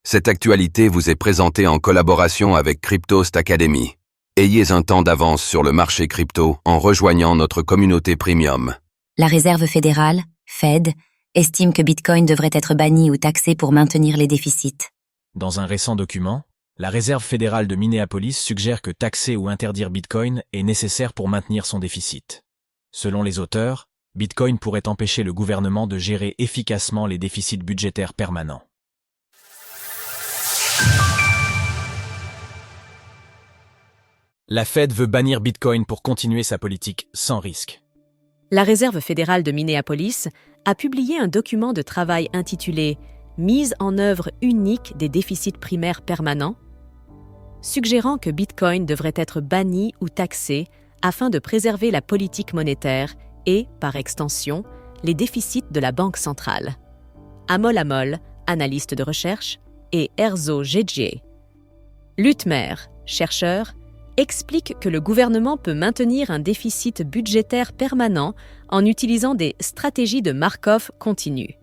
Cette actualité vous est présentée en collaboration avec Cryptost Academy. Ayez un temps d'avance sur le marché crypto en rejoignant notre communauté premium. La Réserve fédérale, Fed, estime que Bitcoin devrait être banni ou taxé pour maintenir les déficits. Dans un récent document, la Réserve fédérale de Minneapolis suggère que taxer ou interdire Bitcoin est nécessaire pour maintenir son déficit. Selon les auteurs, Bitcoin pourrait empêcher le gouvernement de gérer efficacement les déficits budgétaires permanents. La Fed veut bannir Bitcoin pour continuer sa politique sans risque. La Réserve fédérale de Minneapolis a publié un document de travail intitulé « Mise en œuvre unique des déficits primaires permanents », suggérant que Bitcoin devrait être banni ou taxé afin de préserver la politique monétaire et, par extension, les déficits de la Banque centrale. Amol Amol, analyste de recherche, et Erzo Gedje, Lutmer, chercheur, explique que le gouvernement peut maintenir un déficit budgétaire permanent en utilisant des stratégies de Markov continu.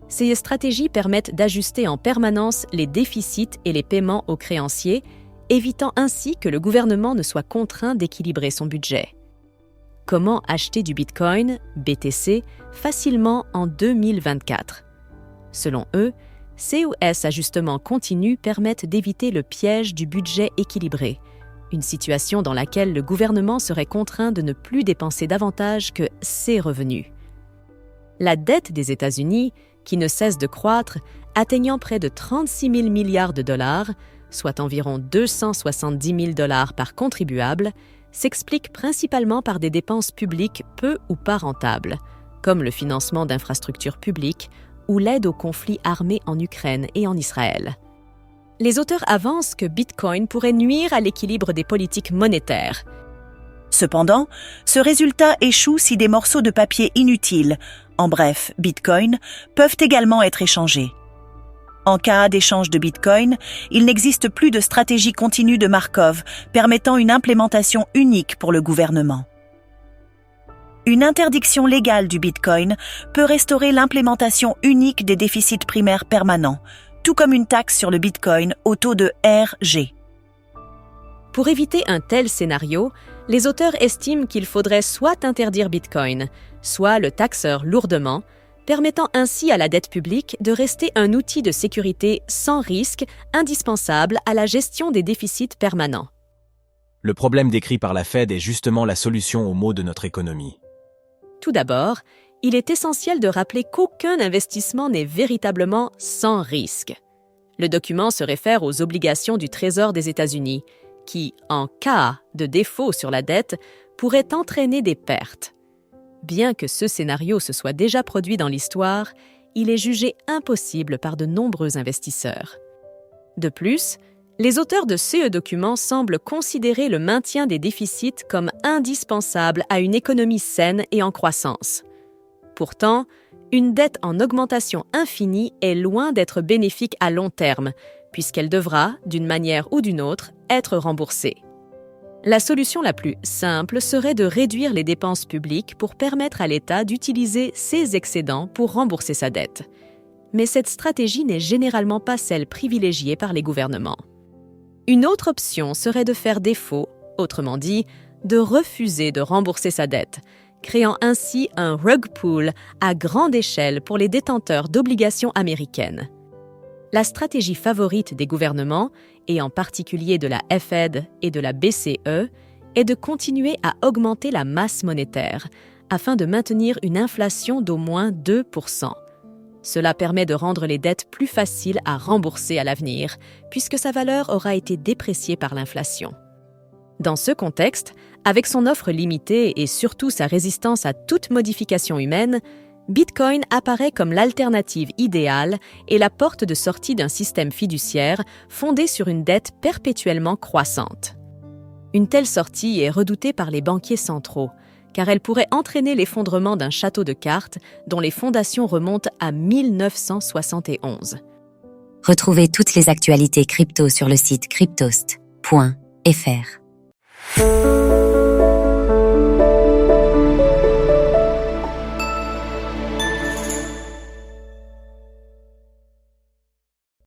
Ces stratégies permettent d'ajuster en permanence les déficits et les paiements aux créanciers, évitant ainsi que le gouvernement ne soit contraint d'équilibrer son budget. Comment acheter du Bitcoin, BTC, facilement en 2024 ? Selon eux, COS ajustements continus permettent d'éviter le piège du budget équilibré, une situation dans laquelle le gouvernement serait contraint de ne plus dépenser davantage que ses revenus. La dette des États-Unis, qui ne cesse de croître, atteignant près de 36 000 milliards de dollars, soit environ 270 000 dollars par contribuable, s'explique principalement par des dépenses publiques peu ou pas rentables, comme le financement d'infrastructures publiques ou l'aide aux conflits armés en Ukraine et en Israël. Les auteurs avancent que Bitcoin pourrait nuire à l'équilibre des politiques monétaires. Cependant, ce résultat échoue si des morceaux de papier inutiles, en bref, Bitcoin, peuvent également être échangés. En cas d'échange de Bitcoin, il n'existe plus de stratégie continue de Markov permettant une implémentation unique pour le gouvernement. Une interdiction légale du Bitcoin peut restaurer l'implémentation unique des déficits primaires permanents, tout comme une taxe sur le Bitcoin au taux de RG. Pour éviter un tel scénario, les auteurs estiment qu'il faudrait soit interdire Bitcoin, soit le taxer lourdement, permettant ainsi à la dette publique de rester un outil de sécurité sans risque indispensable à la gestion des déficits permanents. Le problème décrit par la Fed est justement la solution aux maux de notre économie. Tout d'abord, il est essentiel de rappeler qu'aucun investissement n'est véritablement sans risque. Le document se réfère aux obligations du Trésor des États-Unis, qui, en cas de défaut sur la dette, pourraient entraîner des pertes. Bien que ce scénario se soit déjà produit dans l'histoire, il est jugé impossible par de nombreux investisseurs. De plus, les auteurs de ce document semblent considérer le maintien des déficits comme indispensable à une économie saine et en croissance. Pourtant, une dette en augmentation infinie est loin d'être bénéfique à long terme, puisqu'elle devra, d'une manière ou d'une autre, être remboursée. La solution la plus simple serait de réduire les dépenses publiques pour permettre à l'État d'utiliser ses excédents pour rembourser sa dette. Mais cette stratégie n'est généralement pas celle privilégiée par les gouvernements. Une autre option serait de faire défaut, autrement dit, de refuser de rembourser sa dette, créant ainsi un rug pull à grande échelle pour les détenteurs d'obligations américaines. La stratégie favorite des gouvernements, et en particulier de la Fed et de la BCE, est de continuer à augmenter la masse monétaire afin de maintenir une inflation d'au moins 2%. Cela permet de rendre les dettes plus faciles à rembourser à l'avenir, puisque sa valeur aura été dépréciée par l'inflation. Dans ce contexte, avec son offre limitée et surtout sa résistance à toute modification humaine, Bitcoin apparaît comme l'alternative idéale et la porte de sortie d'un système fiduciaire fondé sur une dette perpétuellement croissante. Une telle sortie est redoutée par les banquiers centraux, car elle pourrait entraîner l'effondrement d'un château de cartes dont les fondations remontent à 1971. Retrouvez toutes les actualités crypto sur le site cryptost.fr.